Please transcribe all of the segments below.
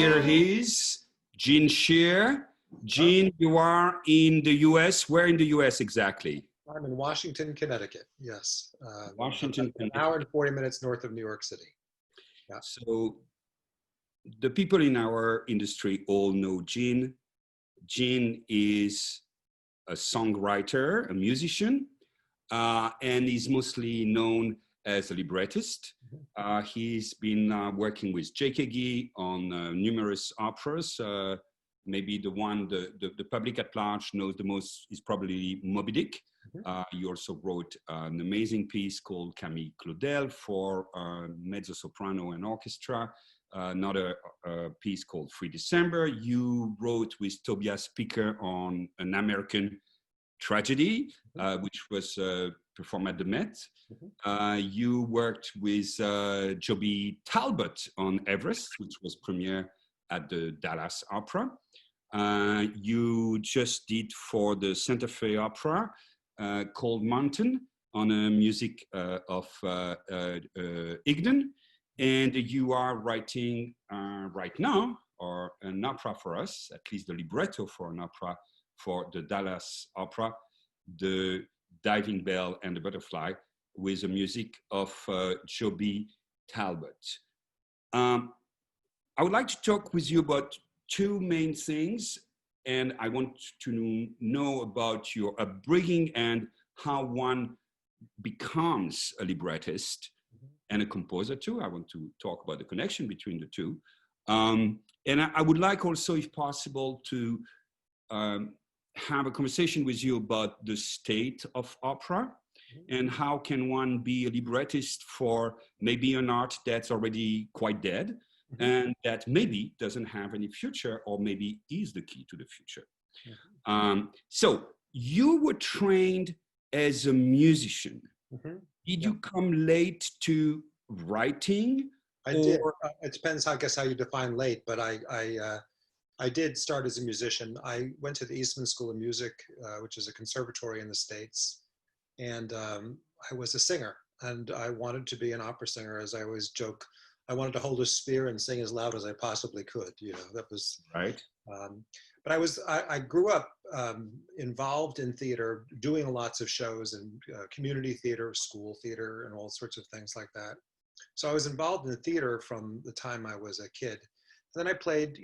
here is Gene Scheer. Gene, you are in the US. Where in the US exactly? I'm in Washington, Connecticut. Yes. Washington, an hour and 40 minutes north of New York City. Yeah. So the people in our industry all know Gene. Gene is a songwriter, a musician, and he's mostly known as a librettist. He's been working with JKG on numerous operas. Maybe the one the public at large knows the most is probably Moby Dick. He also wrote an amazing piece called Camille Claudel for mezzo-soprano and orchestra. Another piece called Free December. You wrote with Tobias Picker on an American tragedy, which was performed at the Met. You worked with Joby Talbot on Everest, which was premiere at the Dallas Opera. You just did for the Santa Fe Opera Cold Mountain on a music of Igden. And you are writing right now, or an opera for us, at least the libretto for an opera for the Dallas Opera, the Diving Bell and the Butterfly, with the music of Joby Talbot. I would like to talk with you about two main things, and I want to know about your upbringing and how one becomes a librettist and a composer too. I want to talk about the connection between the two. And I would like also, if possible, to have a conversation with you about the state of opera and how can one be a librettist for maybe an art that's already quite dead and that maybe doesn't have any future or maybe is the key to the future. So you were trained as a musician. Did you come late to writing? I did. It depends, I guess, how you define late, but I did start as a musician. I went to the Eastman School of Music, which is a conservatory in the States, and I was a singer, and I wanted to be an opera singer. As I always joke, I wanted to hold a spear and sing as loud as I possibly could. You know, that was right. But I grew up involved in theater, doing lots of shows and community theater, school theater, and all sorts of things like that. So I was involved in the theater from the time I was a kid. And then I played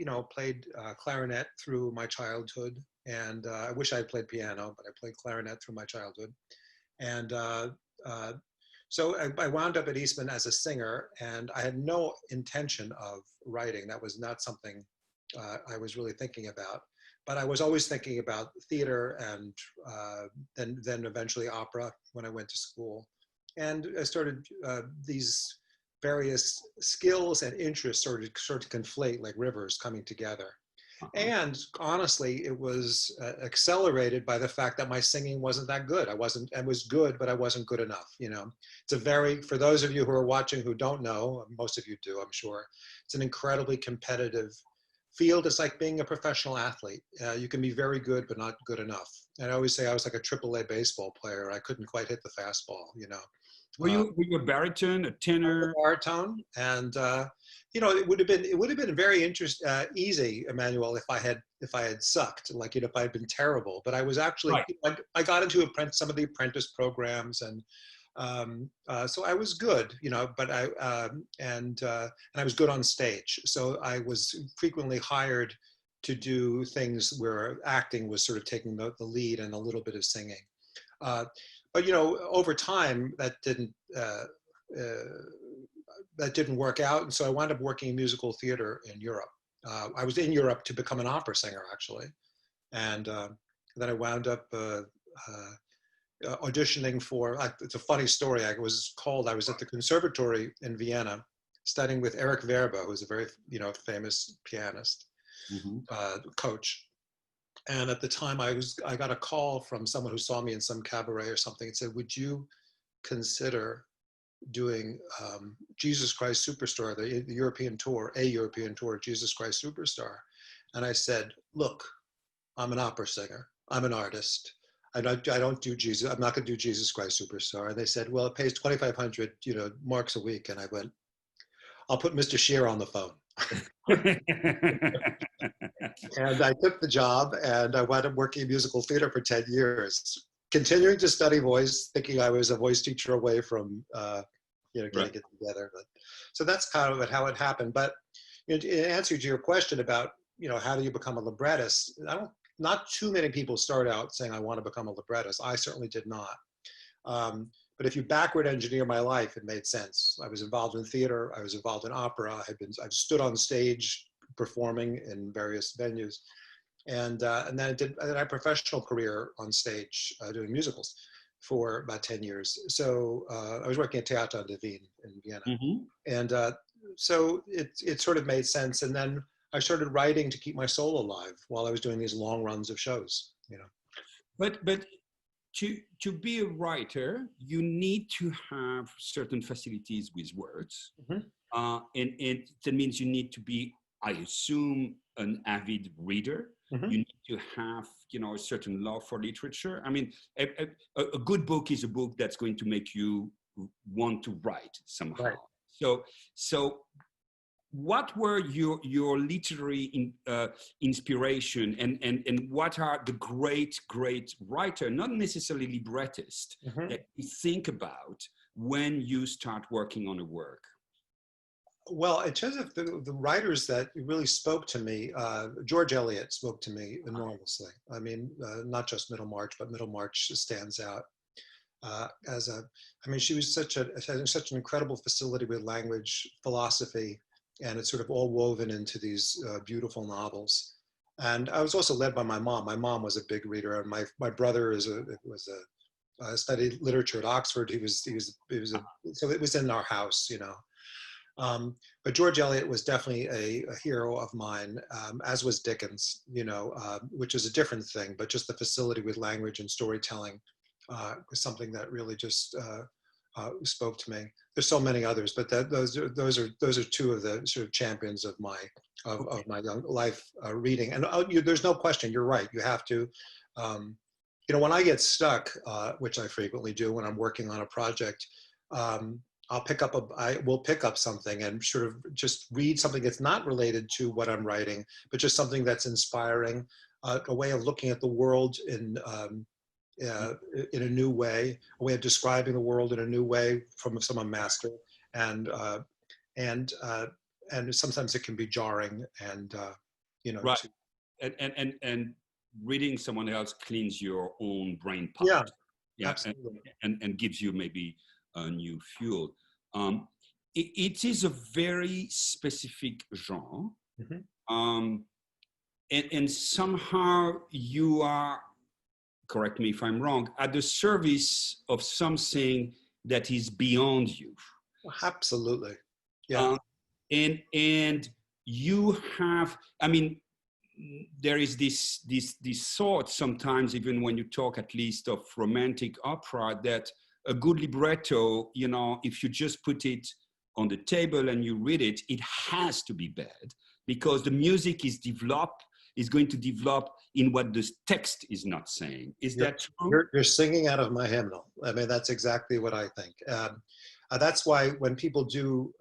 clarinet through my childhood, and I wish I had played piano, but I played clarinet through my childhood. And so I wound up at Eastman as a singer, and I had no intention of writing. That was not something I was really thinking about. But I was always thinking about theater and then eventually opera when I went to school. And I started these various skills and interests sort of conflate like rivers coming together. And honestly, it was accelerated by the fact that my singing wasn't that good. I was good, but I wasn't good enough. You know, for those of you who are watching who don't know, most of you do, I'm sure, it's an incredibly competitive field. It's like being a professional athlete. You can be very good, but not good enough. And I always say I was like a AAA baseball player. I couldn't quite hit the fastball, you know. Were you a baritone, a tenor? A baritone, and you know, it would have been very easy, Emmanuel, if I had sucked, like, you know, if I had been terrible. But I was actually, right. I got into some of the apprentice programs, and so I was good, you know. But and I was good on stage, so I was frequently hired to do things where acting was sort of taking the lead and a little bit of singing. But you know, over time that didn't work out, and so I wound up working in musical theater in Europe. I was in Europe to become an opera singer, actually, and then I wound up auditioning for. It's a funny story. I was at the conservatory in Vienna, studying with Eric Verba, who's a very famous pianist, coach. And at the time, I got a call from someone who saw me in some cabaret or something and said, "Would you consider doing Jesus Christ Superstar, the European tour, a European tour, Jesus Christ Superstar?" And I said, "Look, I'm an opera singer. I'm an artist. I don't do Jesus. I'm not going to do Jesus Christ Superstar." And they said, "Well, it pays 2,500 marks a week." And I went, "I'll put Mr. Scheer on the phone." And I took the job, and I wound up working in musical theater for 10 years, continuing to study voice, thinking I was a voice teacher away from, Right. getting it together. But so that's kind of how it happened. But in answer to your question about, how do you become a librettist? Not too many people start out saying, I want to become a librettist. I certainly did not. But if you backward engineer my life, it made sense. I was involved in theater. I was involved in opera. I've stood on stage performing in various venues, and then I had a professional career on stage doing musicals for about 10 years. So I was working at Theater de Wien in Vienna, Hmm. and so it sort of made sense. And then I started writing to keep my soul alive while I was doing these long runs of shows. But to be a writer, you need to have certain facilities with words, Mhm. and that means you need to be, I assume, an avid reader. Mhm. You need to have, a certain love for literature. I mean, a good book is a book that's going to make you want to write somehow. Right. So what were your literary inspiration, and what are the great writer, not necessarily librettist, Mhm. that you think about when you start working on a work? Well, in terms of the writers that really spoke to me, George Eliot spoke to me enormously. I mean, not just Middlemarch, but Middlemarch stands out as a. I mean, she was having such an incredible facility with language, philosophy, and it's sort of all woven into these beautiful novels. And I was also led by my mom. My mom was a big reader, and my brother studied literature at Oxford. So it was in our house. But George Eliot was definitely a hero of mine, as was Dickens, which is a different thing, but just the facility with language and storytelling was something that really just spoke to me. There's so many others, but those are two of the sort of champions of my young life reading. And there's no question, you're right. You have to, when I get stuck, which I frequently do when I'm working on a project, um, I will pick up something and sort of just read something that's not related to what I'm writing, but just something that's inspiring, a way of looking at the world in a new way, a way of describing the world in a new way from some master, and uh, and uh, and sometimes it can be jarring, and Right. And reading someone else cleans your own brain yeah, pot. Yeah. and, absolutely. and gives you maybe a new fuel. um, it is a very specific genre. Hmm. um, and somehow you are, correct me if I'm wrong, at the service of something that is beyond you. Absolutely, yeah. Um, and you have, I mean, there is this thought sometimes, even when you talk at least of romantic opera, that a good libretto, if you just put it on the table and you read it, it has to be bad, because the music is going to develop in what the text is not saying. Is You're, that true? you're singing out of my hymnal. I mean, that's exactly what I think. That's why when people do,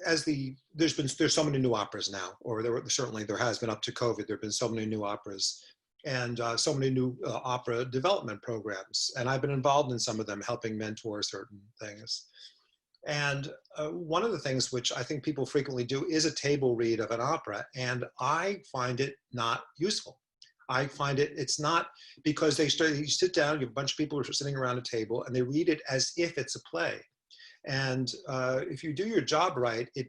there's so many new operas now, or certainly there has been up to COVID. There've been so many new operas, and so many new opera development programs, and I've been involved in some of them, helping mentor certain things. And one of the things which I think people frequently do is a table read of an opera, and I find it not useful. I find it's not, because you sit down, you have a bunch of people who are sitting around a table, and they read it as if it's a play. And if you do your job right, it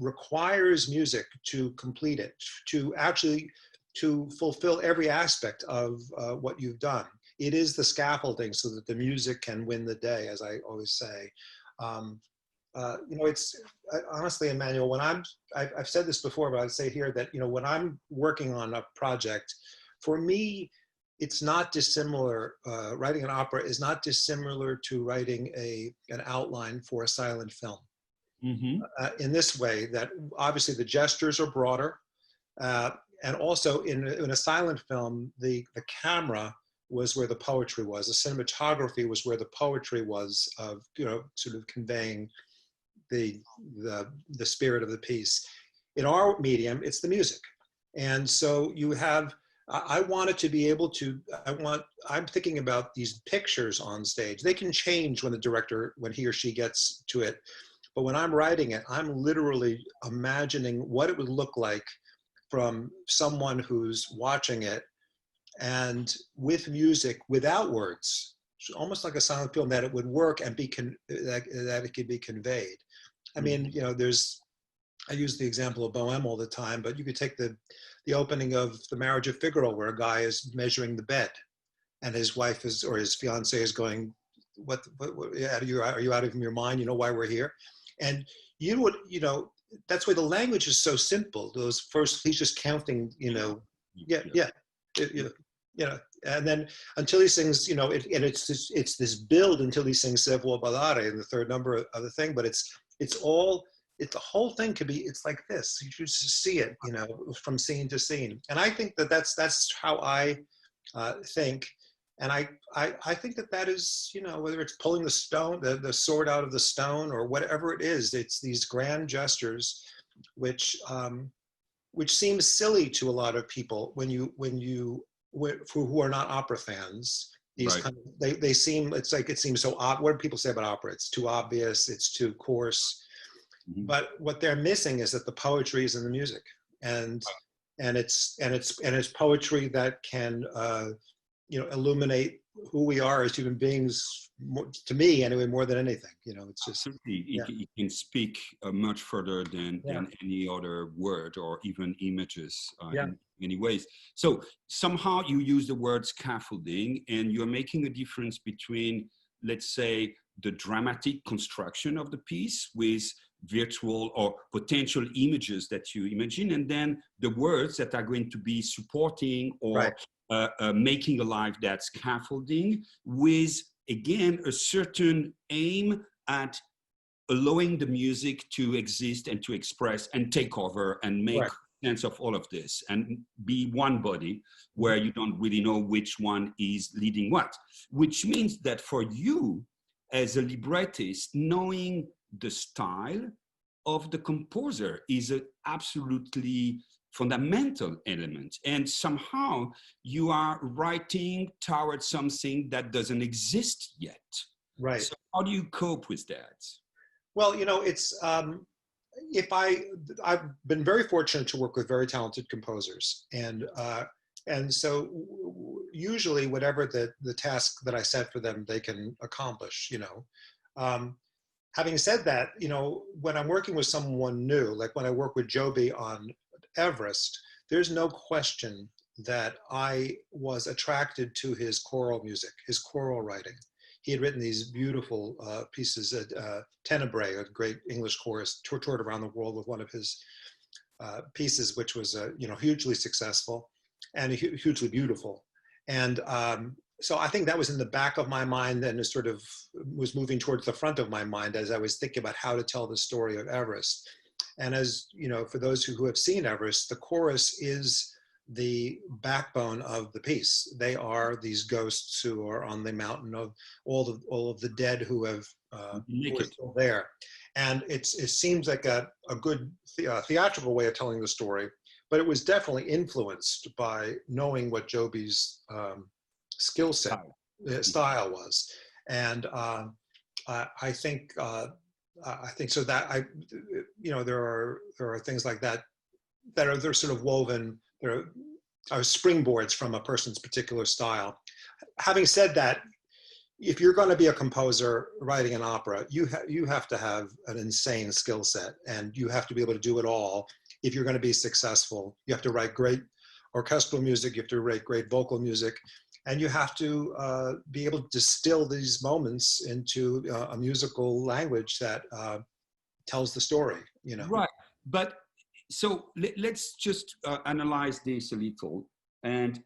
requires music to complete it, to fulfill every aspect of what you've done. It is the scaffolding so that the music can win the day, as I always say. Um, it's honestly, Emmanuel, I've said this before, but I'd say here that, when I'm working on a project, for me, it's not dissimilar. Writing an opera is not dissimilar to writing an outline for a silent film. Mm-hmm. In this way, that obviously the gestures are broader, uh, and also in a silent film, the camera was where the poetry was. The cinematography was where the poetry was of, sort of conveying the spirit of the piece. In our medium, it's the music. And so you have, I wanted to be able to, I'm thinking about these pictures on stage. They can change when the director, when he or she gets to it. But when I'm writing it, I'm literally imagining what it would look like from someone who's watching it, and with music, without words, almost like a silent film, that it would work and that it could be conveyed. I mean, you know, I use the example of Bohème all the time, but you could take the opening of The Marriage of Figaro, where a guy is measuring the bed, and his wife is, or his fiance is going, what are you out of your mind? You know why we're here? And you would, you know, that's why the language is so simple. Those first, he's just counting, you know, and then until he sings, you know, and it's this build until he sings Se vuol ballare in the third number of the thing, but it's the whole thing could be, it's like this. You just see it, you know, from scene to scene. And I think that's how I think. And I think that is, you know, whether it's pulling the stone, the sword out of the stone, or whatever it is, it's these grand gestures, which seems silly to a lot of people who are not opera fans. These kind of, they seem, it's like, it seems so odd. What do people say about opera? It's too obvious. It's too coarse. But what they're missing is that the poetry is in the music, and it's poetry that can you know, illuminate who we are as human beings, to me anyway, more than anything. You know, it's just absolutely. It can speak much further than any other word or even images in many ways. So somehow you use the word scaffolding, and you're making a difference between, let's say, the dramatic construction of the piece with virtual or potential images that you imagine, and then the words that are going to be supporting or making alive that scaffolding, with, again, a certain aim at allowing the music to exist and to express and take over and make sense of all of this and be one body where you don't really know which one is leading what. Which means that for you, as a librettist, knowing the style of the composer is an absolutely fundamental element. And somehow you are writing towards something that doesn't exist yet. Right. So how do you cope with that? Well, you know, it's, I've been very fortunate to work with very talented composers. And so usually whatever the task that I set for them, they can accomplish, you know. Having said that, you know, when I'm working with someone new, like when I work with Joby on Everest, there's no question that I was attracted to his choral music, his choral writing. He had written these beautiful pieces at Tenebrae, a great English chorus, toured around the world with one of his pieces, which was, you know, hugely successful and hugely beautiful. And so I think that was in the back of my mind, and it sort of was moving towards the front of my mind as I was thinking about how to tell the story of Everest. And as you know, for those who have seen Everest, the chorus is the backbone of the piece. They are these ghosts who are on the mountain of all of the dead who have who are still there. And it seems like a good theatrical way of telling the story, but it was definitely influenced by knowing what Joby's skill set, style was. And I think so that you know, there are things like that they're sort of woven, there are springboards from a person's particular style. Having said that, if you're going to be a composer writing an opera, you have to have an insane skill set, and you have to be able to do it all. If you're going to be successful, you have to write great orchestral music, you have to write great vocal music, and you have to be able to distill these moments into a musical language that tells the story, you know. Right, but so let's just analyze this a little. And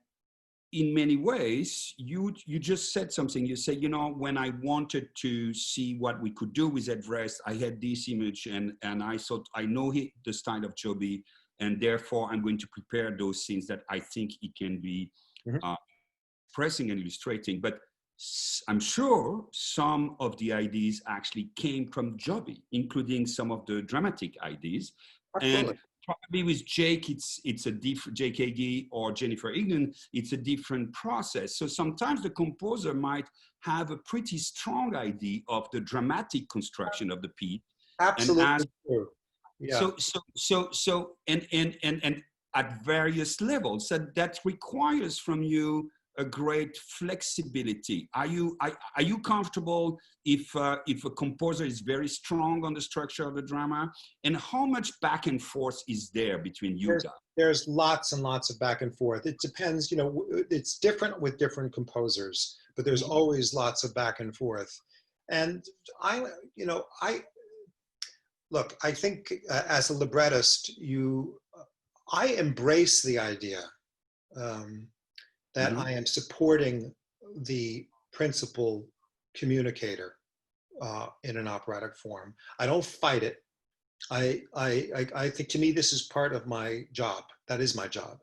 in many ways, you just said something. You say, you know, when I wanted to see what we could do with Everest, I had this image, and I thought, I know the style of Joby, and therefore I'm going to prepare those scenes that I think it can be expressing and illustrating. But I'm sure some of the ideas actually came from Joby, including some of the dramatic ideas. Absolutely. And probably with Jake, it's a different, Jake Hagee or Jennifer Ignan, it's a different process. So sometimes the composer might have a pretty strong idea of the dramatic construction of the piece and ask, Absolutely true. Yeah. and at various levels. So that requires from you a great flexibility. Are you comfortable if a composer is very strong on the structure of the drama, and how much back and forth is there between you guys? There's lots and lots of back and forth. It depends, it's different with different composers, but there's always lots of back and forth. And I think as a librettist, I embrace the idea that I am supporting the principal communicator in an operatic form. I don't fight it. I think, to me, this is part of my job. That is my job.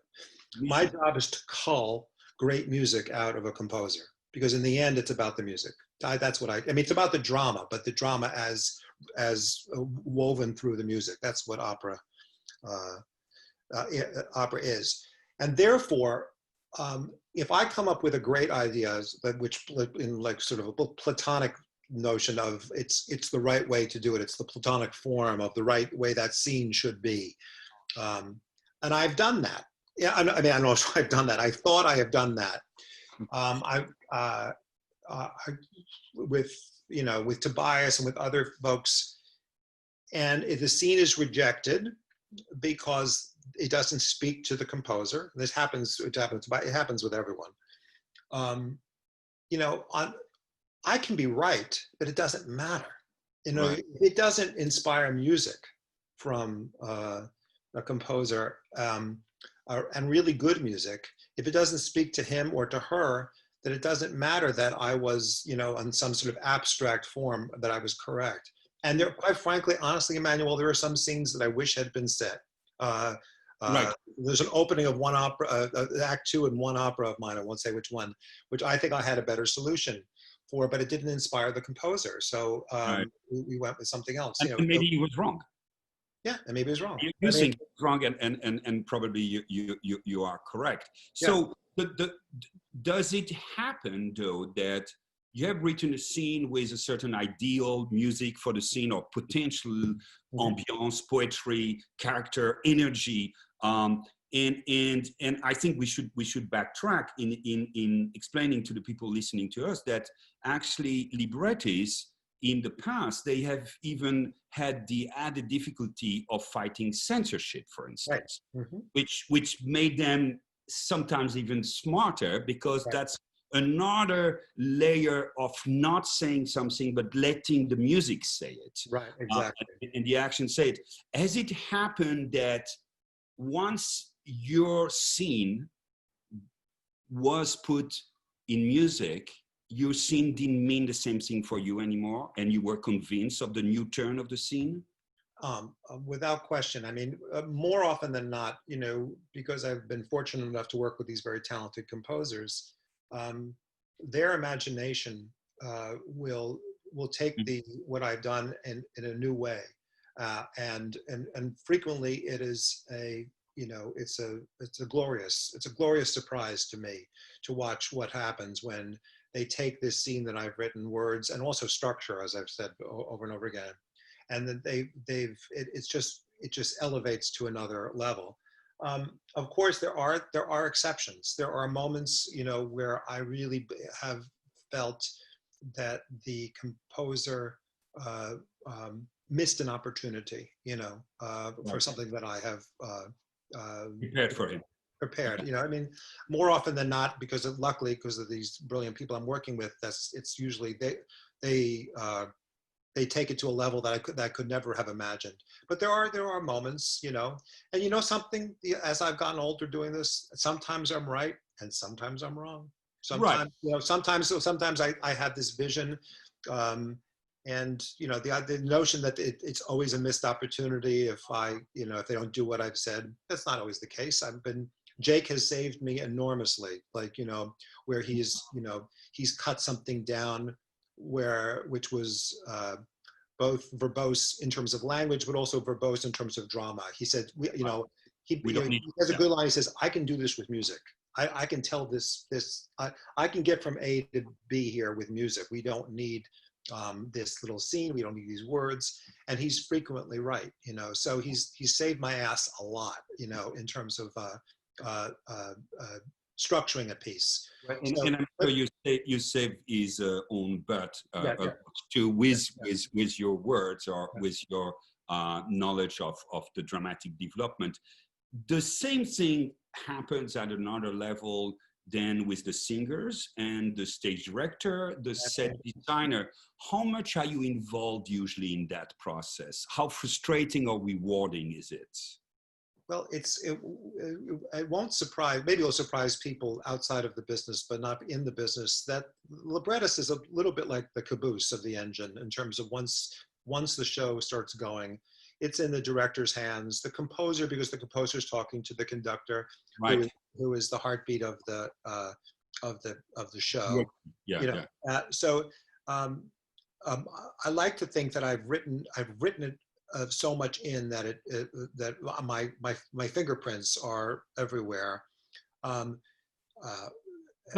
My job is to cull great music out of a composer, because in the end, it's about the music. That's what I mean, it's about the drama, but the drama as woven through the music. That's what opera is. And therefore, if I come up with a great idea, which in like sort of a platonic notion of it's the right way to do it, it's the platonic form of the right way that scene should be, and I've done that. Yeah, I mean, I don't know if I've done that. I thought I have done that. With Tobias and with other folks, and if the scene is rejected because it doesn't speak to the composer, this happens. It happens with everyone. I can be right, but it doesn't matter. Right. If it doesn't inspire music from a composer, and really good music, if it doesn't speak to him or to her, then it doesn't matter that I was, on some sort of abstract form that I was correct. And there, quite frankly, honestly, Emmanuel, there are some scenes that I wish had been said. Right. There's an opening of one opera, Act 2 in one opera of mine, I won't say which one, which I think I had a better solution for, but it didn't inspire the composer. So right. we went with something else. And maybe he was wrong. Yeah, and maybe he was wrong. You think it's wrong, and probably you are correct. So yeah. Does it happen, though, that you have written a scene with a certain ideal music for the scene, or potential ambiance, poetry, character, energy, and I think we should backtrack in explaining to the people listening to us that actually librettists in the past, they have even had the added difficulty of fighting censorship, for instance, right. which made them sometimes even smarter, because right. that's another layer of not saying something, but letting the music say it. Right, exactly. And the action say it. Has it happened that once your scene was put in music, your scene didn't mean the same thing for you anymore, and you were convinced of the new turn of the scene? Without question. I mean, more often than not, because I've been fortunate enough to work with these very talented composers, their imagination will take what I've done in a new way, and frequently it is it's a glorious surprise to me to watch what happens when they take this scene that I've written, words and also structure, as I've said over and over again, and then it just elevates to another level. Of course, there are exceptions. There are moments, where I really have felt that the composer missed an opportunity, for something that I have prepared for him. Prepared, I mean, more often than not, luckily because of these brilliant people I'm working with, it's usually they take it to a level that I could never have imagined. But there are moments, and something, as I've gotten older doing this, sometimes I'm right and sometimes I'm wrong. Sometimes, right. Sometimes I have this vision, and the notion that it's always a missed opportunity if they don't do what I've said. That's not always the case. Jake has saved me enormously, like, you know, where he's, you know, he's cut something down which was both verbose in terms of language, but also verbose in terms of drama. He said, you know, he has a good line. He says, I can do this with music. I can tell I can get from A to B here with music. We don't need this little scene. We don't need these words. And he's frequently right, you know. So he's saved my ass a lot, you know, in terms of structuring a piece. Right. And I'm sure you save his own butt too with your words or with your knowledge of the dramatic development. The same thing happens at another level then with the singers and the stage director, the set designer. How much are you involved usually in that process? How frustrating or rewarding is it? Well, it won't surprise, maybe it'll surprise people outside of the business, but not in the business, that librettist is a little bit like the caboose of the engine in terms of once the show starts going, it's in the director's hands, the composer, because the composer is talking to the conductor, right, who is the heartbeat of the show. Yeah. You know, so I like to think that I've written it so much in that that my fingerprints are everywhere. But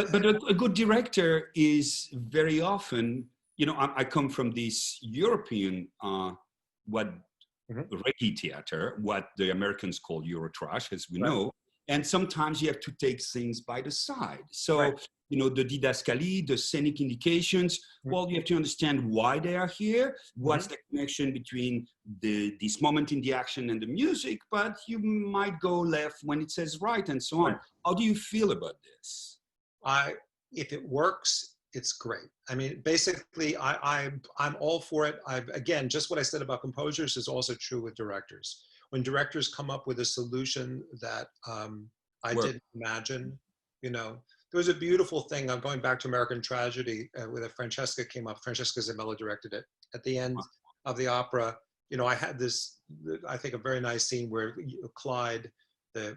a good director is very often, you know, I come from this European Reiki theater, what the Americans call Eurotrash, as we know, and sometimes you have to take things by the side. So. You know, the didascalie, the scenic indications, well, you have to understand why they are here, what's the connection between this moment in the action and the music, but you might go left when it says right and so on. How do you feel about this? If it works, it's great. I mean, basically, I'm all for it. Again, just what I said about composers is also true with directors. When directors come up with a solution that I didn't imagine, you know, there was a beautiful thing. I'm going back to American Tragedy where Francesca came up. Francesca Zamello directed it. At the end of the opera, you know, I had this, I think, a very nice scene where Clyde, the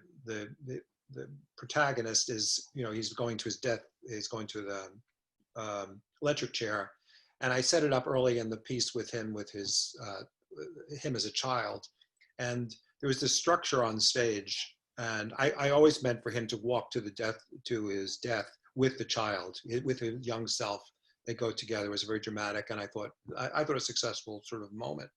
protagonist, is, you know, he's going to his death. He's going to the electric chair, and I set it up early in the piece with him, with his him as a child, and there was this structure on stage. And I always meant for him to walk to his death with the child, with his young self. They go together. It was very dramatic, and I thought a successful sort of moment.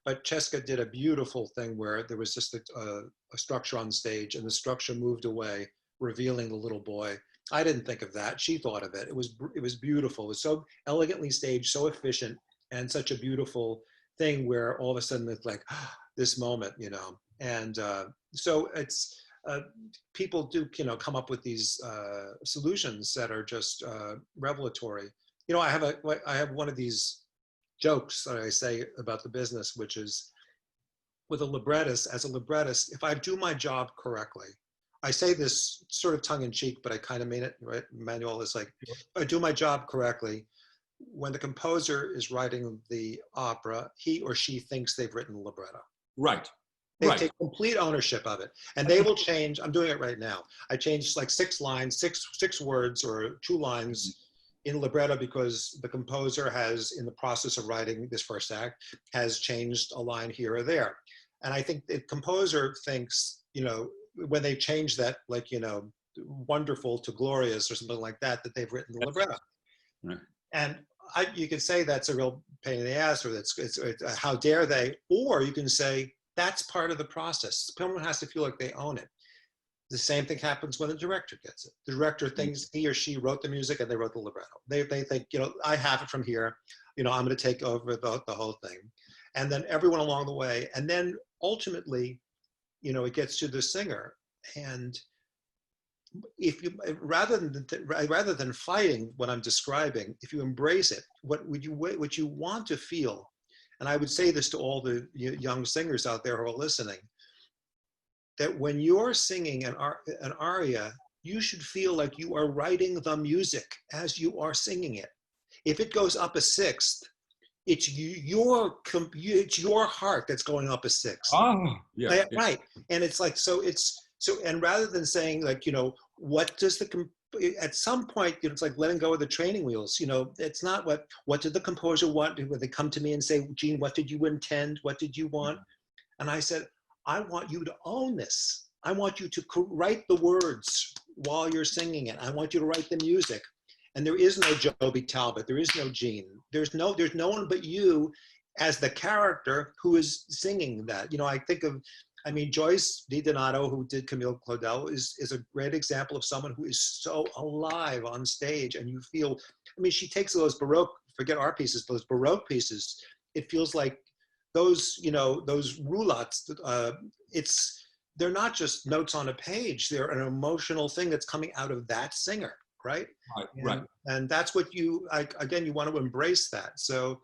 But Cheska did a beautiful thing where there was just a structure on stage, and the structure moved away, revealing the little boy. I didn't think of that. She thought of it. It was beautiful. It was so elegantly staged, so efficient, and such a beautiful thing where all of a sudden it's like this moment, you know. And so it's people do, you know, come up with these solutions that are just revelatory. You know, I have one of these jokes that I say about the business, which is with a librettist. As a librettist, if I do my job correctly, I say this sort of tongue in cheek, but I kind of mean it. Right, Emmanuel is like, if I do my job correctly, when the composer is writing the opera, he or she thinks they've written the libretto. Right. They take complete ownership of it, and they will change. I'm doing it right now. I changed like 6 lines, six words or 2 lines in libretto because the composer has, in the process of writing this first act, has changed a line here or there. And I think the composer thinks, you know, when they change that, like, you know, wonderful to glorious or something like that, that they've written the libretto. Right. And you can say that's a real pain in the ass, or it's how dare they, or you can say, that's part of the process. Someone has to feel like they own it. The same thing happens when the director gets it. The director thinks he or she wrote the music and they wrote the libretto. They think, you know, I have it from here. You know, I'm going to take over the whole thing. And then everyone along the way. And then ultimately, you know, it gets to the singer. And if you, rather than fighting what I'm describing, if you embrace it, what you want to feel. And I would say this to all the young singers out there who are listening, that when you're singing an aria, you should feel like you are writing the music as you are singing it. If it goes up a sixth, it's your heart that's going up a sixth. Oh, yeah. Right. And it's like, so So, and rather than saying like, what does at some point, it's like letting go of the training wheels. It's not what did the composer want? When they come to me and say, Gene, what did you intend? What did you want? And I said, I want you to own this. I want you to write the words while you're singing it. I want you to write the music. And there is no Joby Talbot. There is no Gene. There's no one but you as the character who is singing that. I think of, Joyce DiDonato, who did Camille Claudel, is a great example of someone who is so alive on stage. And you feel, she takes those Baroque, forget our pieces, those Baroque pieces. It feels like those roulottes, they're not just notes on a page. They're an emotional thing that's coming out of that singer, right? Right. And that's what you want to embrace that. So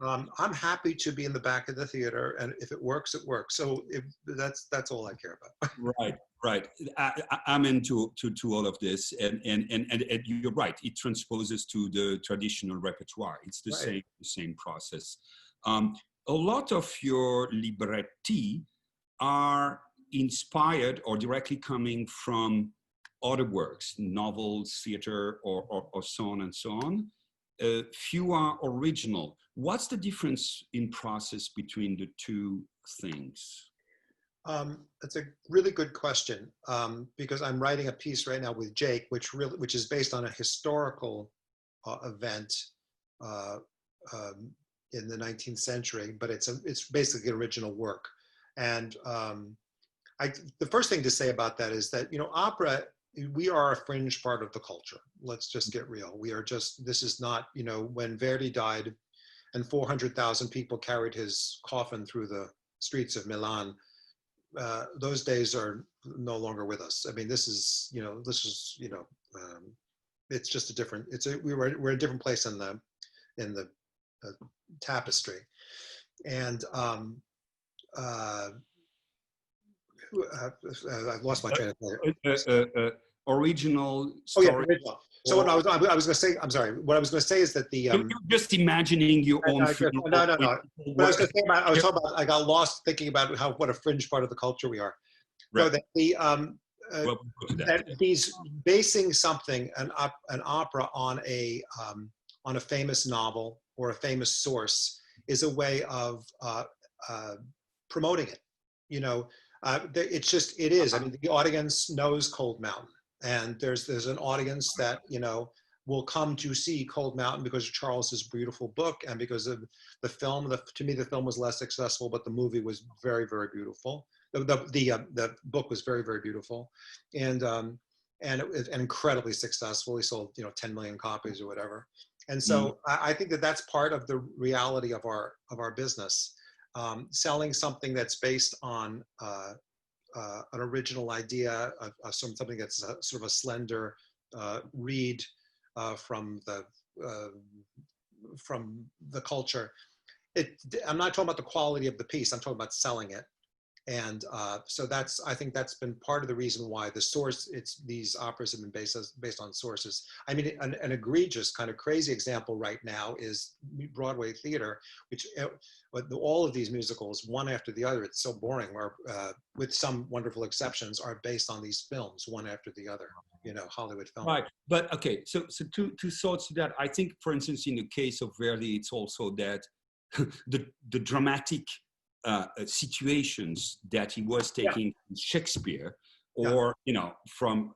I'm happy to be in the back of the theater, and if it works, it works. So that's all I care about. Right. I'm into all of this, and you're right. It transposes to the traditional repertoire. It's the same process. A lot of your libretti are inspired or directly coming from other works, novels, theater, or so on and so on. Few are original. What's the difference in process between the two things? That's a really good question, because I'm writing a piece right now with Jake, which is based on a historical event in the 19th century, but it's basically original work. And the first thing to say about that is that, opera, we are a fringe part of the culture. Let's just get real. This is not, when Verdi died and 400,000 people carried his coffin through the streets of Milan, those days are no longer with us. This is it's just a different, we're a different place in the tapestry. And I've lost my train of thought. Original story. Oh yeah, original. So what I was going to say, I'm sorry. What I was going to say is that you're just imagining your own film. No. What I was going to say I was talking about. I got lost thinking about what a fringe part of the culture we are. Right. So that these basing something, an opera on a famous novel or a famous source is a way of promoting it. It is. The audience knows Cold Mountain, and there's an audience that will come to see Cold Mountain because of Charles's beautiful book and because of the film. To me, the film was less successful, but the movie was very, very beautiful. The book was very, very beautiful, and it was incredibly successful. He sold 10 million copies or whatever. And so I think that that's part of the reality of our business. Selling something that's based on an original idea, something that's sort of a slender read from the culture. I'm not talking about the quality of the piece. I'm talking about selling it. And so I think that's been part of the reason why these operas have been based on sources. An egregious kind of crazy example right now is Broadway theater, which all of these musicals, one after the other, it's so boring, where with some wonderful exceptions, are based on these films, one after the other, Hollywood films. Right, but okay, so two thoughts to that. I think, for instance, in the case of Verdi, it's also that the dramatic situations that he was taking from Shakespeare, or from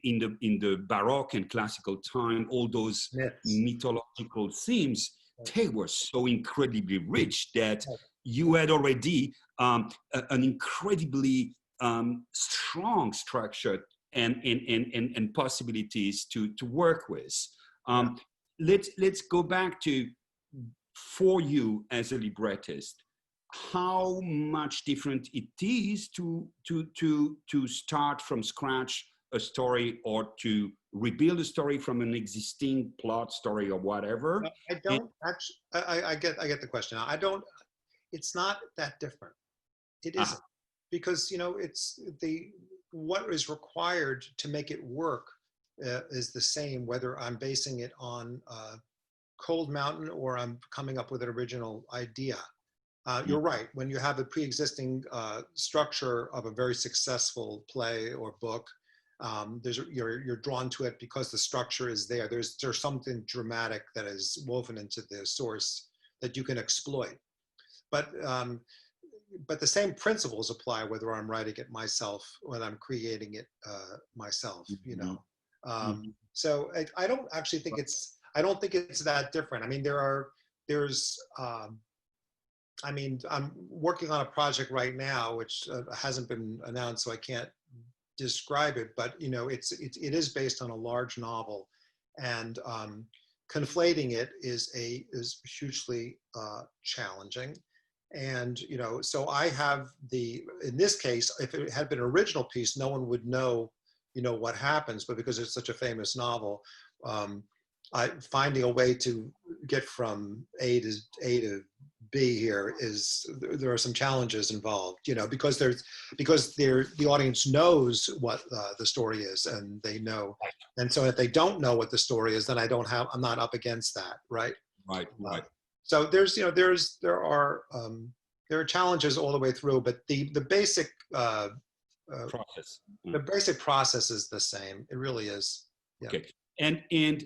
in the Baroque and classical time, all those mythological themes, they were so incredibly rich that you had already an incredibly strong structure and possibilities to work with. Let's go back to, for you as a librettist, how much different it is to start from scratch a story, or to rebuild a story from an existing plot story or whatever. I don't actually. I get the question. It's not that different. It isn't, because it's what is required to make it work is the same, whether I'm basing it on Cold Mountain or I'm coming up with an original idea. You're right. When you have a pre-existing structure of a very successful play or book, you're drawn to it because the structure is there. There's something dramatic that is woven into the source that you can exploit. But the same principles apply whether I'm writing it myself, whether I'm creating it myself. You know, so I don't actually think I don't think it's that different. I mean, I mean, I'm working on a project right now which hasn't been announced, so I can't describe it. But you know, it is based on a large novel, and conflating it is hugely challenging. And you know, so I have in this case, if it had been an original piece, no one would know, you know, what happens. But because it's such a famous novel, finding a way to get from A to B here there are some challenges involved, you know, because the audience knows what the story is, and they know, and so if they don't know what the story is, then I'm not up against that, right? Right. So there are challenges all the way through, but the basic Process. the basic process is the same. It really is. Yeah. Okay, and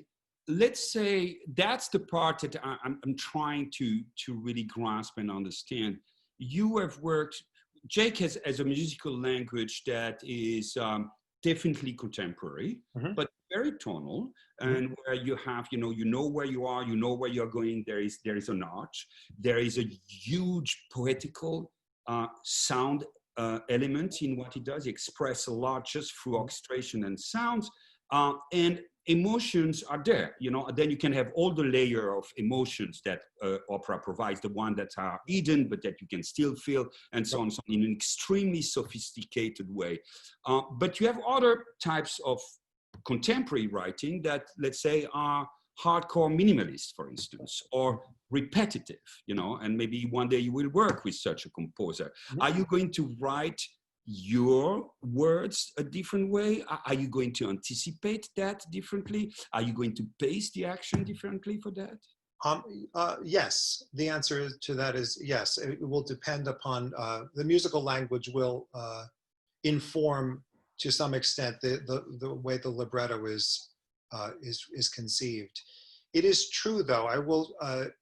let's say that's the part that I'm trying to really grasp and understand. You have worked, Jake has a musical language that is definitely contemporary, but very tonal, and where you have, you know where you are, you know where you're going. There is an arch, there is a huge poetical sound element in what he does. He expresses a lot just through orchestration and sounds, and emotions are there, you know. Then you can have all the layer of emotions that opera provides, the one that are hidden but that you can still feel, and so on, in an extremely sophisticated way. But you have other types of contemporary writing that, let's say, are hardcore minimalist, for instance, or repetitive, you know, and maybe one day you will work with such a composer. Are you going to write your words a different way? Are you going to anticipate that differently? Are you going to pace the action differently for that? Yes, the answer to that is yes. It will depend upon the musical language will inform to some extent the way the libretto is conceived. It is true, though, I will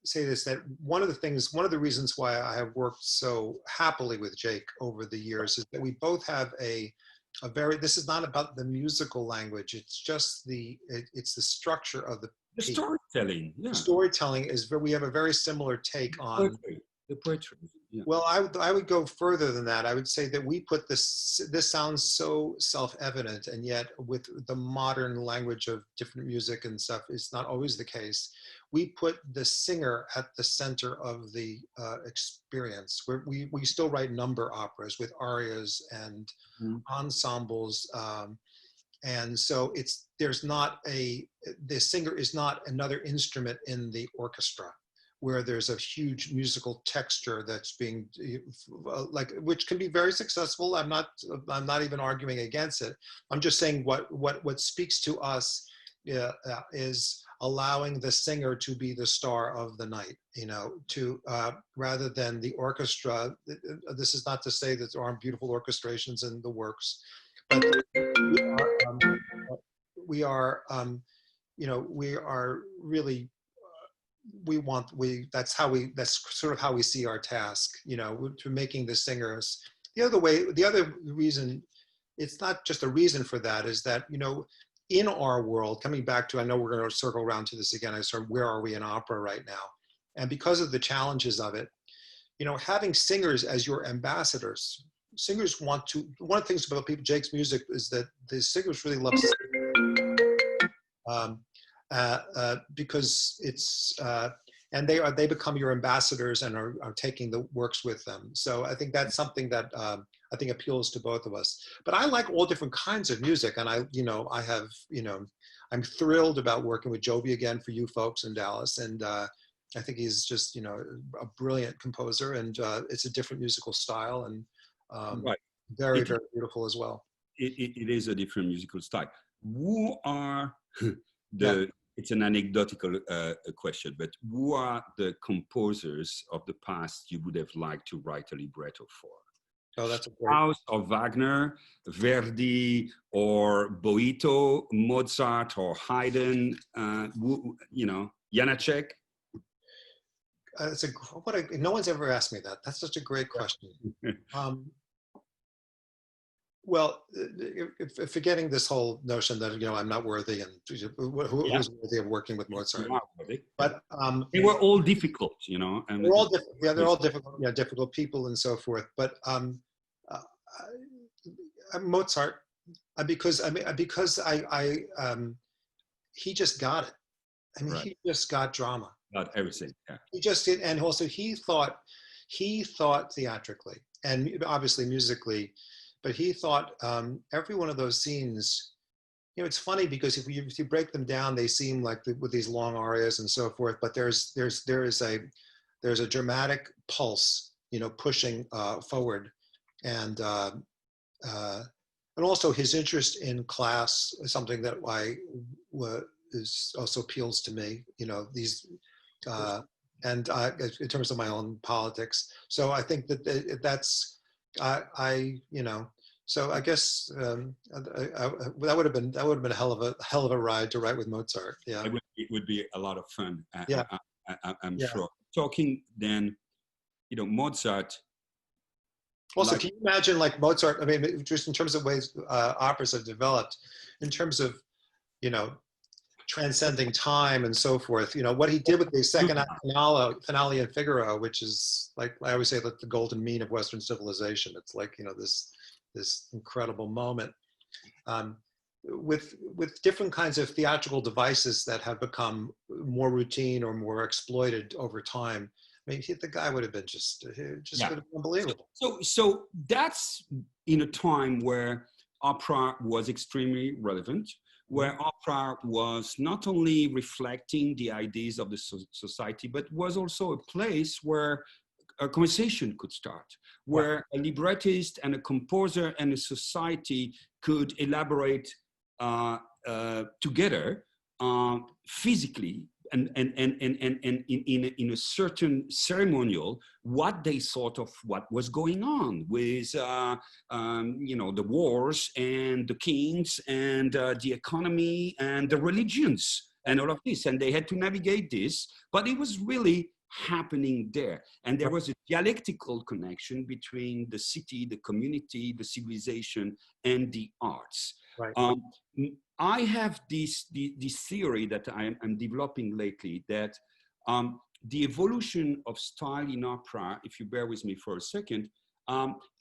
say this, that one of the reasons why I have worked so happily with Jake over the years is that we both have this is not about the musical language, it's just it's the structure of the storytelling. Yeah. Storytelling we have a very similar take on the poetry. Yeah. Well, I would go further than that. I would say that we put this sounds so self-evident, and yet with the modern language of different music and stuff, it's not always the case. We put the singer at the center of the experience. We still write number operas with arias and ensembles, and so the singer is not another instrument in the orchestra, where there's a huge musical texture that's being which can be very successful. I'm not even arguing against it. I'm just saying what speaks to us is allowing the singer to be the star of the night, you know, rather than the orchestra. This is not to say that there aren't beautiful orchestrations in the works, but we are really, that's sort of how we see our task, you know, to making the singers. The other reason, it's not just a reason for that, is that, you know, in our world, coming back to, I know we're going to circle around to this again, where are we in opera right now? And because of the challenges of it, you know, having singers as your ambassadors, singers one of the things about Jake's music is that the singers really love because it's and they become your ambassadors and are taking the works with them. So I think that's something that I think appeals to both of us. But I like all different kinds of music, and I'm thrilled about working with Joby again for you folks in Dallas, and I think he's just, you know, a brilliant composer, and it's a different musical style, and very beautiful as well. It is a different musical style. Who are the it's an anecdotal question, but who are the composers of the past you would have liked to write a libretto for? Oh, that's a great. Strauss or Wagner, Verdi or Boito, Mozart or Haydn, Janacek? It's no one's ever asked me that. That's such a great question. Well, if forgetting this whole notion that I'm not worthy, and who's worthy of working with Mozart, but they were all difficult, and they're all different. Yeah, they're all difficult. Yeah, difficult people and so forth. But Mozart, because he just got it. I mean, he just got drama. Got everything. Yeah. He just did, and also he thought theatrically and obviously musically. But he thought every one of those scenes, it's funny because if you break them down, they seem like with these long arias and so forth. But there is a dramatic pulse, pushing forward, and also his interest in class is something that is also appeals to me. These and in terms of my own politics. So I think that's. So I guess that would have been a hell of a ride to write with Mozart. Yeah, it would be a lot of fun. Yeah, I'm sure. Talking then, Mozart. Also, can you imagine like Mozart? I mean, just in terms of ways operas have developed, in terms of transcending time and so forth. What he did with the second act finale in Figaro, which is like I always say, like the golden mean of Western civilization. It's like this incredible moment with different kinds of theatrical devices that have become more routine or more exploited over time. I mean, the guy would have been just would have been unbelievable. So that's in a time where opera was extremely relevant, where opera was not only reflecting the ideas of the society, but was also a place where a conversation could start, where a librettist and a composer and a society could elaborate together physically and in a certain ceremonial what they thought of what was going on with the wars and the kings and the economy and the religions and all of this, and they had to navigate this, but it was really happening there, and there was a dialectical connection between the city, the community, the civilization, and the arts. I have this theory that I'm developing lately, that the evolution of style in opera, if you bear with me for a second,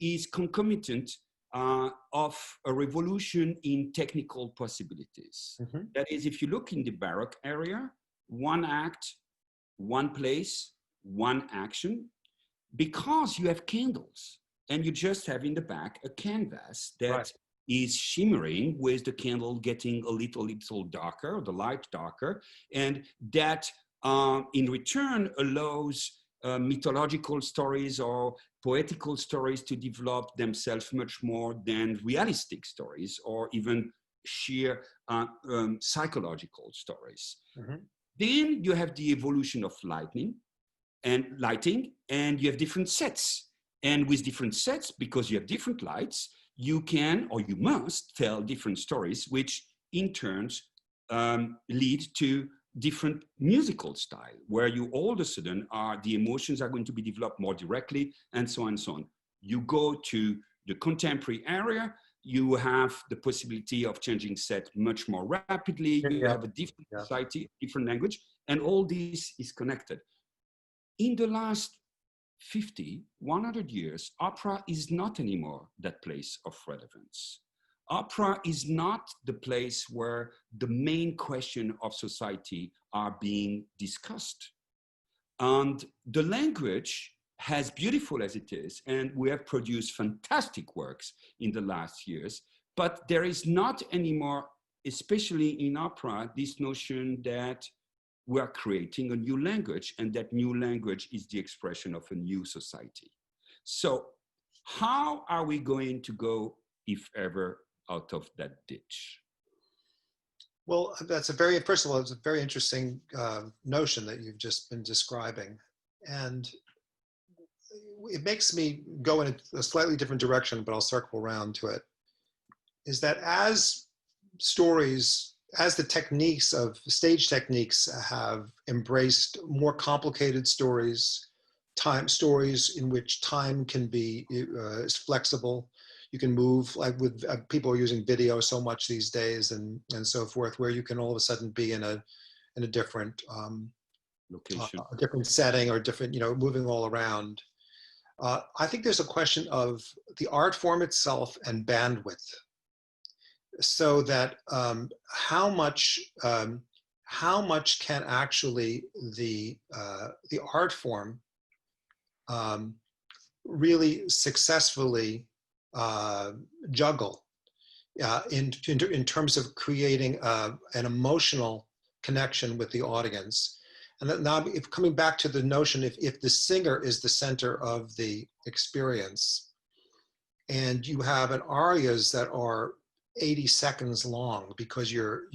is concomitant of a revolution in technical possibilities. That is, if you look in the Baroque area, one act, one place, one action, because you have candles and you just have in the back a canvas that is shimmering with the candle getting a little darker, the light darker, and that in return allows mythological stories or poetical stories to develop themselves much more than realistic stories or even sheer psychological stories. Then you have the evolution of lighting, and you have different sets. And with different sets, because you have different lights, you can or you must tell different stories, which in turn lead to different musical style, where you all of a sudden the emotions are going to be developed more directly, and so on and so on. You go to the contemporary area, you have the possibility of changing set much more rapidly. You have a different society, different language, and all this is connected. In the last 50, 100 years, opera is not anymore that place of relevance. Opera is not the place where the main question of society are being discussed. And the language, as beautiful as it is, and we have produced fantastic works in the last years, but there is not anymore, especially in opera, this notion that we are creating a new language, and that new language is the expression of a new society. So how are we going to go, if ever, out of that ditch? Well, first of all, it's a very interesting notion that you've just been describing. And it makes me go in a slightly different direction, but I'll circle around to it. Is that as the techniques of stage techniques have embraced more complicated stories, stories in which time can be is flexible. You can move, like with people are using video so much these days and so forth, where you can all of a sudden be in a different Location. a different setting or different, moving all around. I think there's a question of the art form itself and bandwidth. So that how much can actually the art form really successfully juggle in terms of creating an emotional connection with the audience. And that now, if coming back to the notion, if the singer is the center of the experience, and you have an arias that are 80 seconds long because you're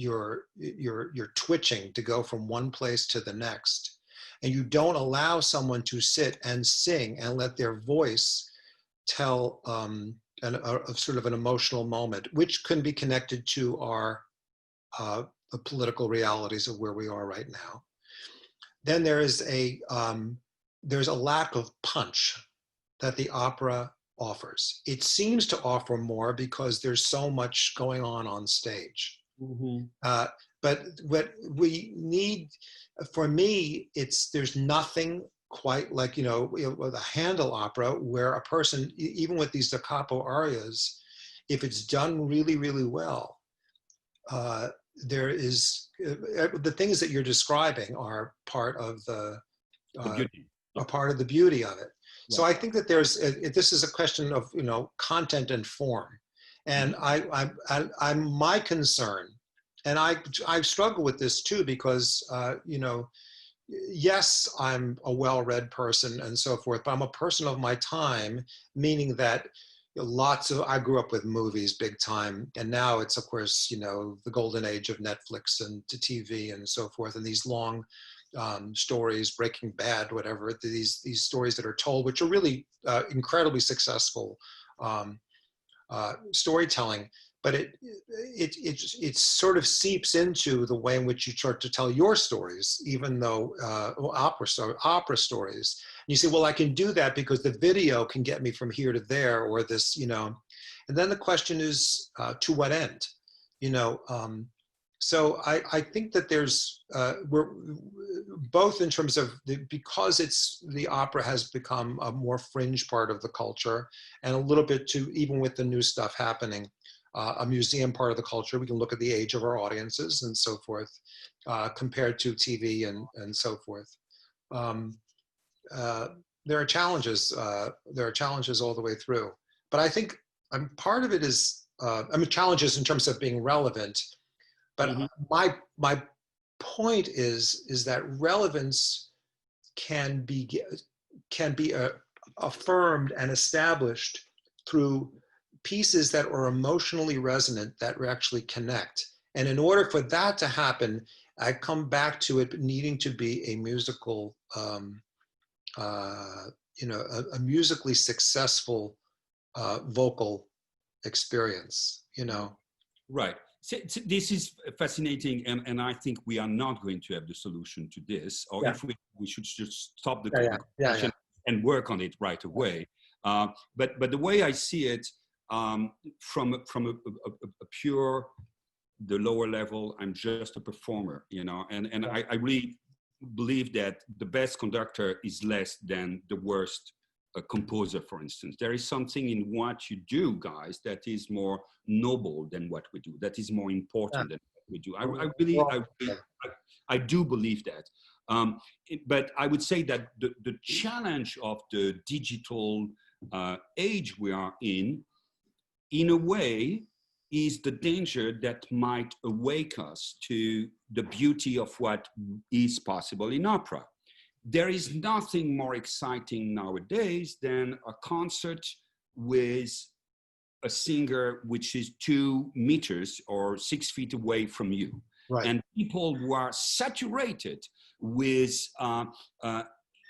twitching to go from one place to the next, and you don't allow someone to sit and sing and let their voice tell a sort of an emotional moment, which can be connected to our the political realities of where we are right now. Then there's a lack of punch that the opera offers. It seems to offer more because there's so much going on stage. Mm-hmm. But what we need, for me, there's nothing quite like, with a Handel opera where a person, even with these da capo arias, if it's done really, really well, there is, the things that you're describing are part of the beauty. a part of the beauty of it. Right. So I think that this is a question of, content and form. And I'm my concern, and I struggle with this too, because, yes, I'm a well-read person and so forth, but I'm a person of my time, meaning that I grew up with movies big time, and now it's, of course, the golden age of Netflix and to TV and so forth, and these long stories, Breaking Bad, whatever, these stories that are told, which are really incredibly successful storytelling, but it sort of seeps into the way in which you start to tell your stories, even though opera stories. And you say, well, I can do that because the video can get me from here to there, or this, and then the question is, to what end, So I think that we're both in terms of because the opera has become a more fringe part of the culture, and a little bit too, even with the new stuff happening, a museum part of the culture. We can look at the age of our audiences and so forth, compared to TV and so forth. There are challenges. There are challenges all the way through. But I think part of it is, challenges in terms of being relevant. But my point is that relevance can be affirmed and established through pieces that are emotionally resonant, that actually connect. And in order for that to happen, I come back to it needing to be a musical, a musically successful vocal experience, Right. So this is fascinating, and I think we are not going to have the solution to this, or if we should just stop the conversation and work on it right away. But the way I see it, from a pure, the lower level, I'm just a performer, and I really believe that the best conductor is less than the worst composer, for instance. There is something in what you do, guys, that is more noble than what we do, that is more important than what we do. I do believe that. But I would say that the challenge of the digital age we are in a way, is the danger that might awake us to the beauty of what is possible in opera. There is nothing more exciting nowadays than a concert with a singer which is 2 meters or 6 feet away from you. Right. And people who are saturated with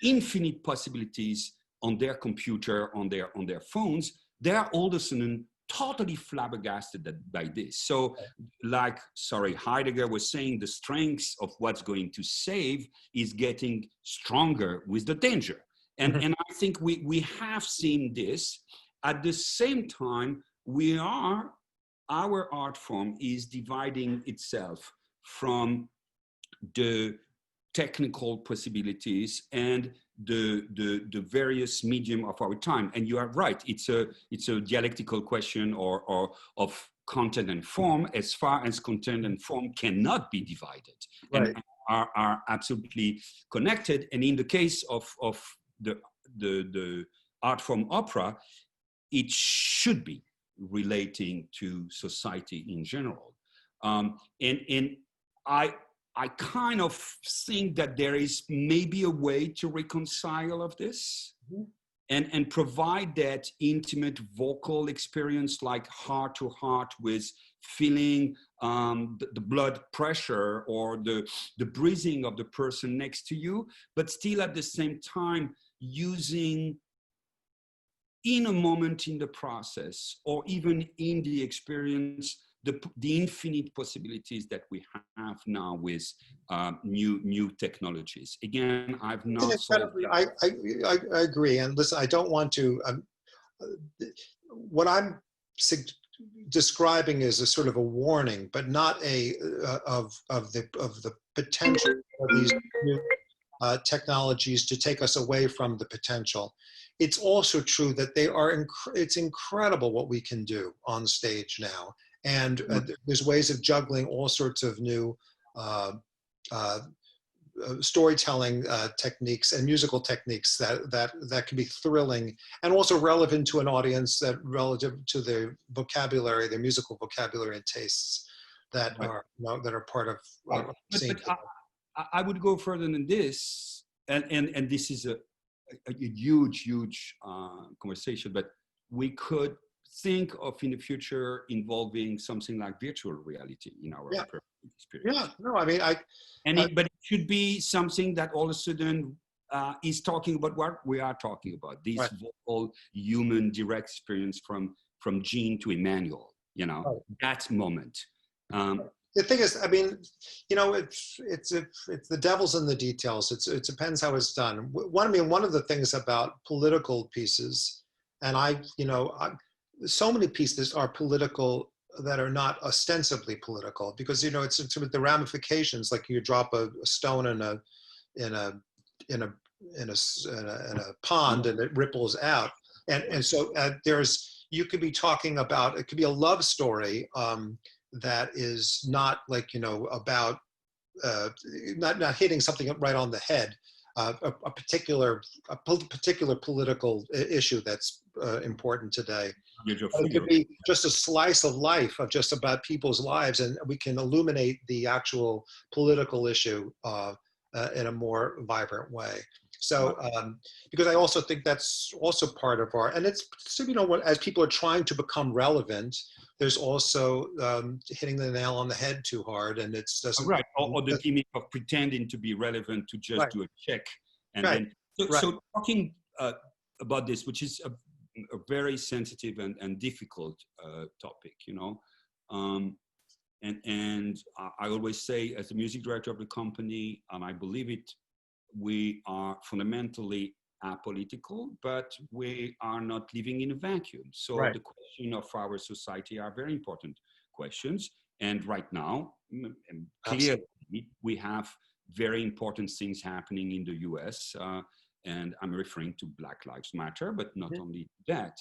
infinite possibilities on their computer, on their phones, they are all of a sudden totally flabbergasted by this. So, like, sorry, Heidegger was saying, the strength of what's going to save is getting stronger with the danger. And I think we have seen this. At the same time, our art form is dividing itself from the technical possibilities and the various medium of our time. And you are right, it's a dialectical question or of content and form, as far as content and form cannot be divided, Right. and are absolutely connected. And in the case of the art form opera, it should be relating to society in general. And I kind of think that there is maybe a way to reconcile of this, and provide that intimate vocal experience, like heart to heart, with feeling the blood pressure or the breathing of the person next to you, but still at the same time using, in a moment in the process or even in the experience, the infinite possibilities that we have now with new technologies. Again, I've not solved that. I agree. And listen, I don't want to, what I'm describing is a sort of a warning, but not of the potential of these new technologies to take us away from the potential. It's also true that it's incredible what we can do on stage now. And there's ways of juggling all sorts of new storytelling techniques and musical techniques that can be thrilling and also relevant to an audience, that relative to their vocabulary, their musical vocabulary and tastes that are part of seeing. But I would go further than this, and this is a huge conversation, but we could think of in the future involving something like virtual reality in our experience. Yeah, no, I mean, but it should be something that all of a sudden is talking about what we are talking about, this vocal, human, direct experience from Gene to Emmanuel, that moment. The thing is, I mean, it's the devil's in the details. It depends how it's done. One of the things about political pieces, and so many pieces are political that are not ostensibly political, because it's with the ramifications. Like you drop a stone in a pond and it ripples out, and so you could be talking about, it could be a love story that is not like about not hitting something right on the head. A particular political issue that's important today. It could be just a slice of life of just about people's lives, and we can illuminate the actual political issue in a more vibrant way. So, because I also think that's also part of and it's, as people are trying to become relevant, there's also hitting the nail on the head too hard, and it's doesn't. Right, or the gimmick of pretending to be relevant to just do a check. And then, so talking about this, which is a very sensitive and difficult topic, and I always say, as the music director of the company, and I believe it, we are fundamentally apolitical, but we are not living in a vacuum. So the question of our society are very important questions. And right now, clearly, we have very important things happening in the US. And I'm referring to Black Lives Matter, but not only that.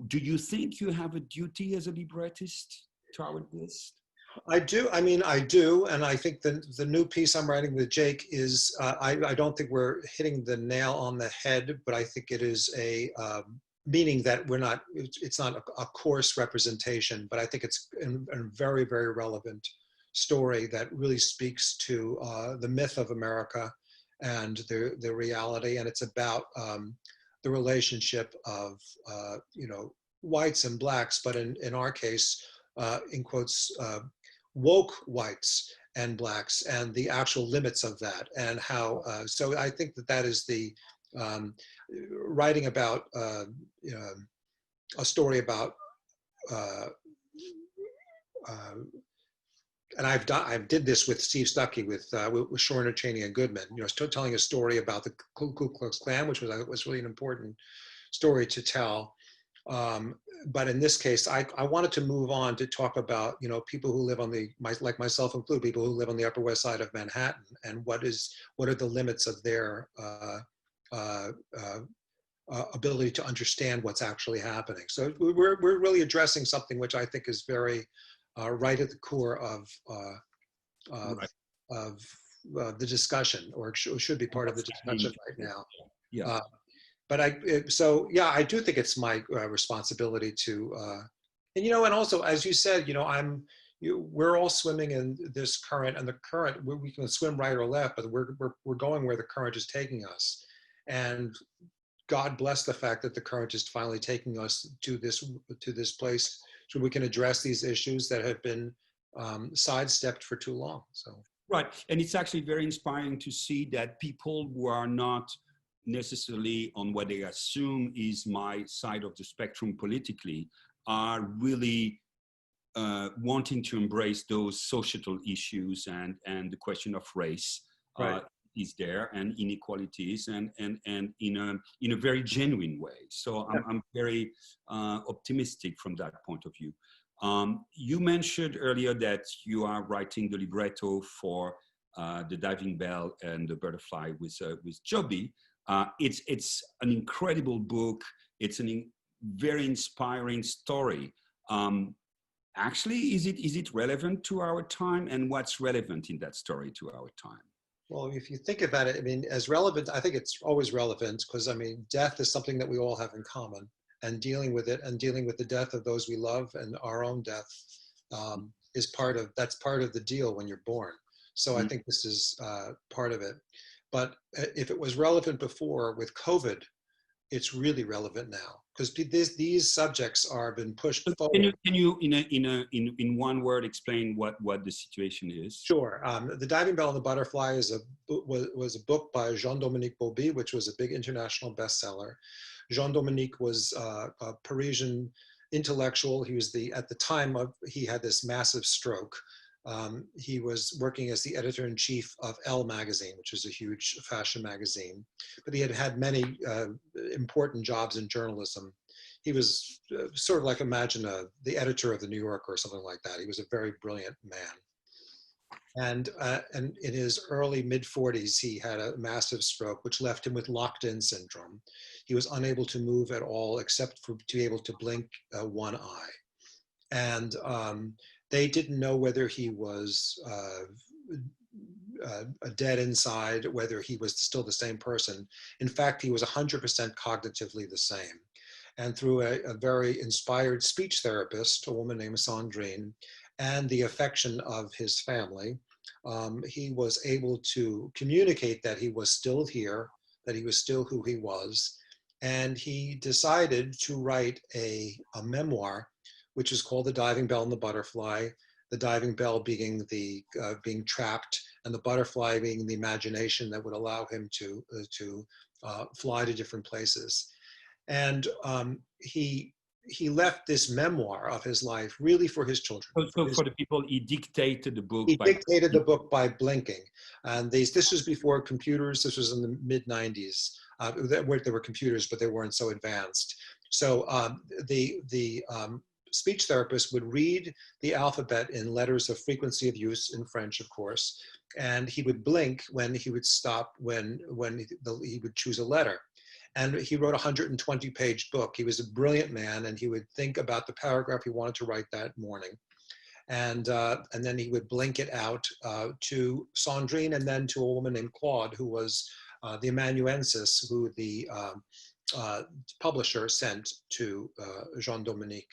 Do you think you have a duty as a librettist toward this? I do. I mean, I do. And I think the new piece I'm writing with Jake is, I don't think we're hitting the nail on the head, but I think it is meaning that it's not a coarse representation, but I think it's a very, very relevant story that really speaks to the myth of America and the reality. And it's about the relationship of, whites and blacks, but in our case, in quotes, woke whites and blacks and the actual limits of that, and how, so I think that that is the, um, writing about a story about, uh, uh, and I did this with Steve Stuckey, with Shorter Cheney and Goodman, still telling a story about the Ku Klux Klan, which was really an important story to tell. Um, but in this case, I wanted to move on to talk about, people who live on like myself included, people who live on the Upper West Side of Manhattan, and what are the limits of their uh, uh, ability to understand what's actually happening. So we're really addressing something which I think is very right at the core of, Right. of the discussion, or should be part of the discussion right now. Yeah. So yeah, I do think it's my responsibility to, and also, as you said, we're all swimming in this current, and the current, we can swim right or left, but we're going where the current is taking us. And God bless the fact that the current is finally taking us to this place, so we can address these issues that have been sidestepped for too long. So. Right. And it's actually very inspiring to see that people who are not necessarily on what they assume is my side of the spectrum politically are really wanting to embrace those societal issues, and the question of race Right. is there, and inequalities, and in a very genuine way. So I'm very optimistic from that point of view. You mentioned earlier that you are writing the libretto for The Diving Bell and the Butterfly with Joby. It's an incredible book. It's a very inspiring story. Actually, is it relevant to our time, and what's relevant in that story to our time? Well, if you think about it, I mean, as relevant, I think it's always relevant, because I mean, death is something that we all have in common, and dealing with it, and dealing with the death of those we love, and our own death, that's part of the deal when you're born. So I think this is part of it. But if it was relevant before with COVID, it's really relevant now, because these subjects are been pushed forward. Can you in one word explain what the situation is? Sure. The Diving Bell and the Butterfly was a book by Jean-Dominique Bauby, which was a big international bestseller. Jean-Dominique was a Parisian intellectual. He was at the time he had this massive stroke. He was working as the editor-in-chief of Elle magazine, which is a huge fashion magazine, but he had had many important jobs in journalism. He was sort of like, imagine the editor of the New Yorker or something like that. He was a very brilliant man. And in his early mid-40s, he had a massive stroke, which left him with locked-in syndrome. He was unable to move at all, except to be able to blink one eye. And they didn't know whether he was dead inside, whether he was still the same person. In fact, he was 100% cognitively the same. And through a very inspired speech therapist, a woman named Sandrine, and the affection of his family, he was able to communicate that he was still here, that he was still who he was. And he decided to write a memoir, which is called The Diving Bell and the Butterfly. The diving bell being being trapped, and the butterfly being the imagination that would allow him to fly to different places. And he left this memoir of his life really for his children. So for the people, he dictated the book. He dictated the book by blinking. And this was before computers. This was in the mid-90s. There were computers, but they weren't so advanced. So the speech therapist would read the alphabet in letters of frequency of use, in French, of course, and he would blink when he would stop, when he would choose a letter. And he wrote a 120-page book. He was a brilliant man, and he would think about the paragraph he wanted to write that morning. And then he would blink it out to Sandrine, and then to a woman named Claude, who was the amanuensis, who the publisher sent to Jean-Dominique.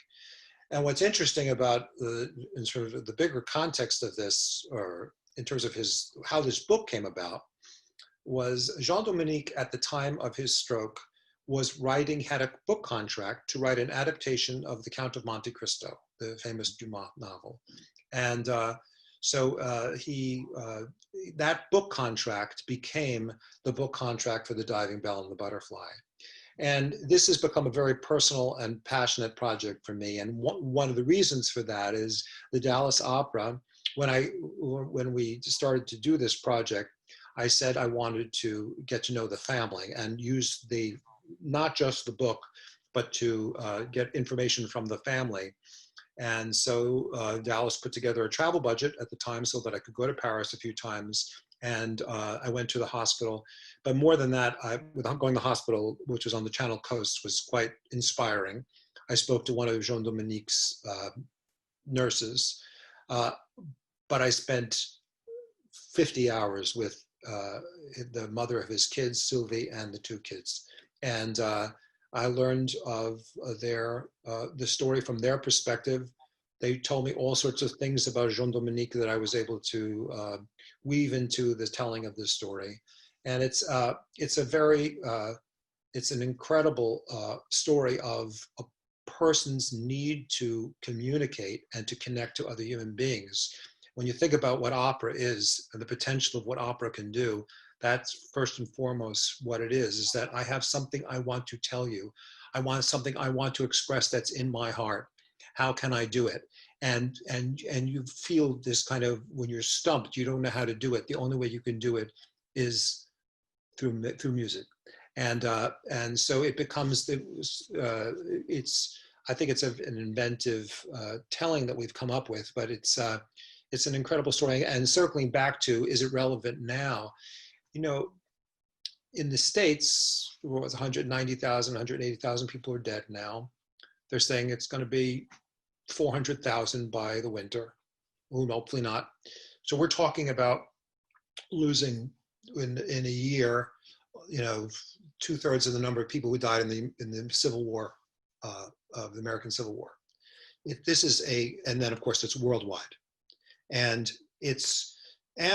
And what's interesting about in sort of the bigger context of this, or in terms of how this book came about, was Jean-Dominique, at the time of his stroke, had a book contract to write an adaptation of The Count of Monte Cristo, the famous Dumas novel. And that book contract became the book contract for The Diving Bell and the Butterfly. And this has become a very personal and passionate project for me. And one of the reasons for that is the Dallas Opera. When we started to do this project, I said I wanted to get to know the family and use not just the book, but to get information from the family. And so Dallas put together a travel budget at the time so that I could go to Paris a few times. And I went to the hospital. But more than that, going to the hospital, which was on the Channel Coast, was quite inspiring. I spoke to one of Jean Dominique's nurses, but I spent 50 hours with the mother of his kids, Sylvie, and the two kids. And I learned of the story from their perspective. They told me all sorts of things about Jean Dominique that I was able to weave into the telling of this story. And it's an incredible story of a person's need to communicate and to connect to other human beings. When you think about what opera is and the potential of what opera can do, that's first and foremost what it is that I have something I want to tell you. I want something I want to express that's in my heart. How can I do it? And you feel this kind of, when you're stumped, you don't know how to do it. The only way you can do it is through music. And so it becomes, I think it's an inventive telling that we've come up with, but it's an incredible story. And circling back to, is it relevant now? You know, in the States, 190,000, 180,000 people are dead now. They're saying it's going to be 400,000 by the winter. Hopefully not. So we're talking about losing in a year, 2/3 of the number of people who died in the Civil War, of the American Civil War. And then of course it's worldwide, and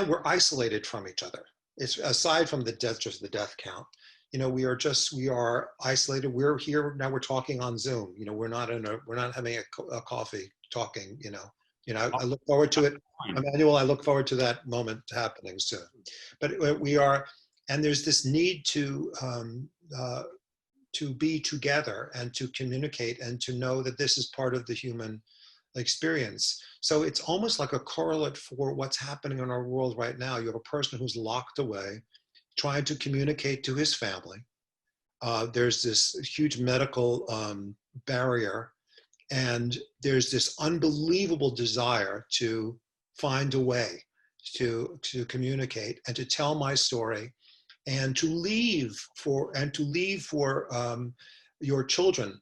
we're isolated from each other. It's aside from just the death count. We are isolated. We're here now. We're talking on Zoom. We're not having a coffee talking. I look forward to it, Emmanuel. I look forward to that moment happening soon. But we are, and there's this need to be together and to communicate and to know that this is part of the human experience. So it's almost like a correlate for what's happening in our world right now. You have a person who's locked away, trying to communicate to his family. There's this huge medical barrier, and there's this unbelievable desire to find a way to communicate and to tell my story, and to leave for your children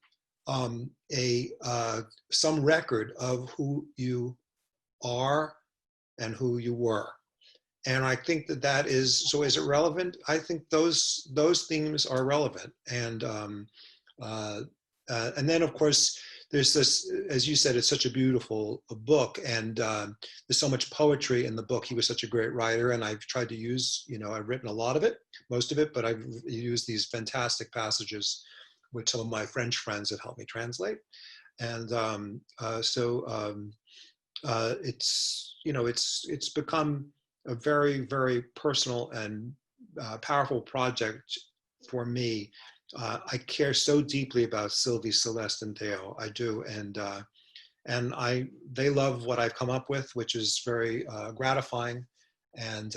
some record of who you are and who you were. And I think that is, so is it relevant? I think those themes are relevant. And then of course, there's this, as you said, it's such a beautiful book, and there's so much poetry in the book. He was such a great writer, and I've tried to use, I've written a lot of it, most of it, but I've used these fantastic passages which some of my French friends have helped me translate. And it's become a very, very personal and powerful project for me. I care so deeply about Sylvie, Celeste, and Theo. I do, and they love what I've come up with, which is very gratifying and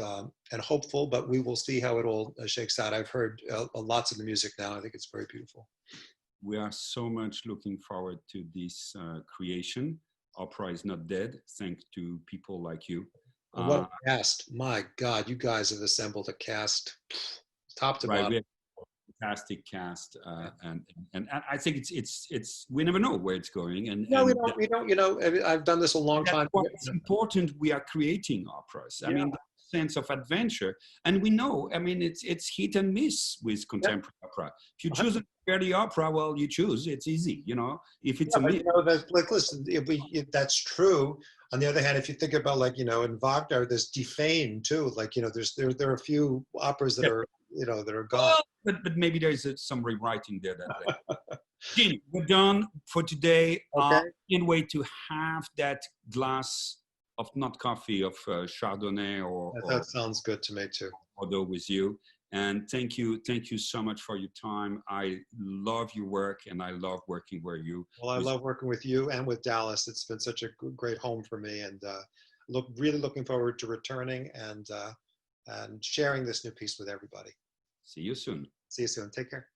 hopeful. But we will see how it all shakes out. I've heard lots of the music now. I think it's very beautiful. We are so much looking forward to this creation. Opera is not dead, thanks to people like you. What a cast! My God, you guys have assembled a cast, top to bottom. Fantastic cast, and I think it's we never know where it's going. And no, we don't. I've done this a long time. It's important. We are creating operas. I mean, the sense of adventure, and we know. I mean, it's hit and miss with contemporary opera. If you choose a Verdi opera, well, you choose. It's easy, If it's listen, that's true. On the other hand, if you think about in Wagner, there's Die Feen too. There are a few operas that are that are gone. Well, but maybe there's some rewriting there. Gene, we're done for today. Okay. Can't wait to have that glass not coffee, of Chardonnay That sounds good to me too. Bordeaux with you. And thank you so much for your time. I love your work, and I love working where you. Well, I love working with you and with Dallas. It's been such a great home for me, and really looking forward to returning and sharing this new piece with everybody. See you soon. See you soon. Take care.